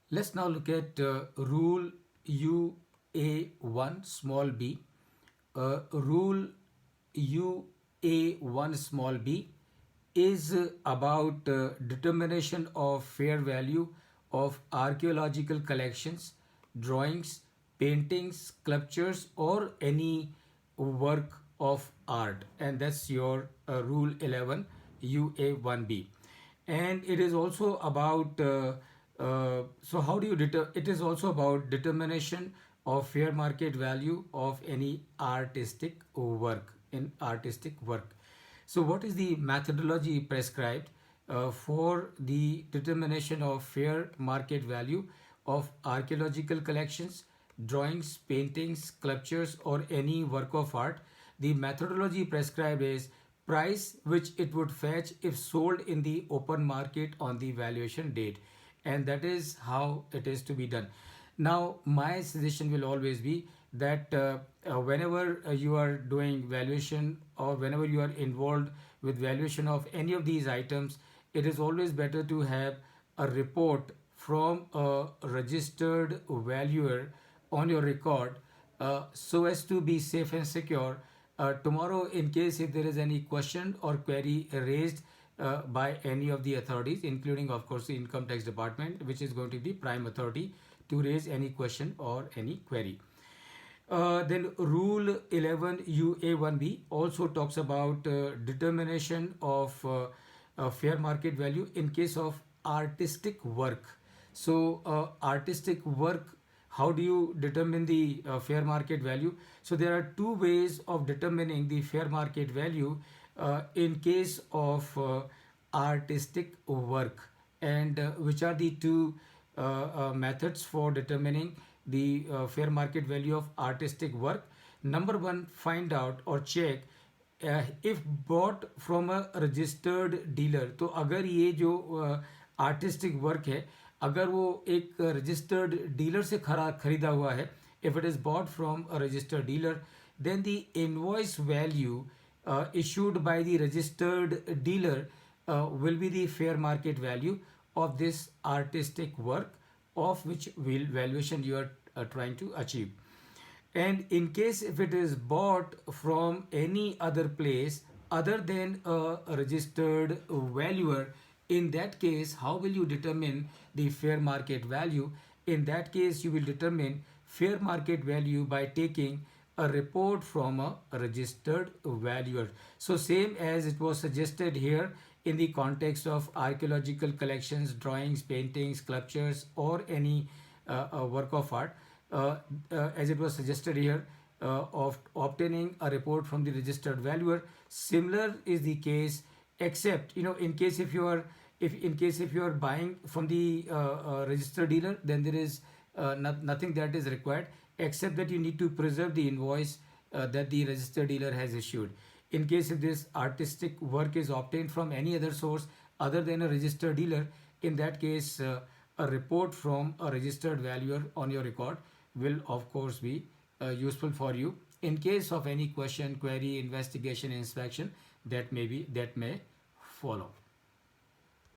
Let's now look at rule UA1 small b. Rule UA1 small b is about determination of fair value of archaeological collections, drawings, paintings, sculptures, or any work of art. And that's your rule 11 UA1b. And it is also about so how do you it is also about determination of fair market value of any artistic work in artistic work. So what is the methodology prescribed for the determination of fair market value of archaeological collections, drawings, paintings, sculptures, or any work of art? The methodology prescribed is price which it would fetch if sold in the open market on the valuation date, and that is how it is to be done. Now my suggestion will always be that whenever you are doing valuation or whenever you are involved with valuation of any of these items, it is always better to have a report from a registered valuer on your record, so as to be safe and secure. Tomorrow, in case if there is any question or query raised by any of the authorities, including of course the income tax department, which is going to be prime authority to raise any question or any query. Then rule 11 UA1B also talks about determination of fair market value in case of artistic work. So artistic work, how do you determine the fair market value? So there are two ways of determining the fair market value in case of artistic work, and which are the two methods for determining the fair market value of artistic work. Number one, find out or check if bought from a registered dealer. तो अगर ये जो artistic work है, अगर वो एक registered dealer से खरीदा हुआ है, if it is bought from a registered dealer, then the invoice value issued by the registered dealer will be the fair market value of this artistic work of which valuation you are trying to achieve. And in case if it is bought from any other place other than a registered valuer, in that case how will you determine the fair market value? In that case you will determine fair market value by taking a report from a registered valuer. So same as it was suggested here in the context of archaeological collections, drawings, paintings, sculptures, or any work of art, as it was suggested here, of obtaining a report from the registered valuer. Similar is the case, except in case if you are if you are buying from the registered dealer, then there is nothing that is required except that you need to preserve the invoice that the registered dealer has issued. In case if this artistic work is obtained from any other source other than a registered dealer, in that case a report from a registered valuer on your record will of course be useful for you in case of any question, query, investigation, inspection that may follow.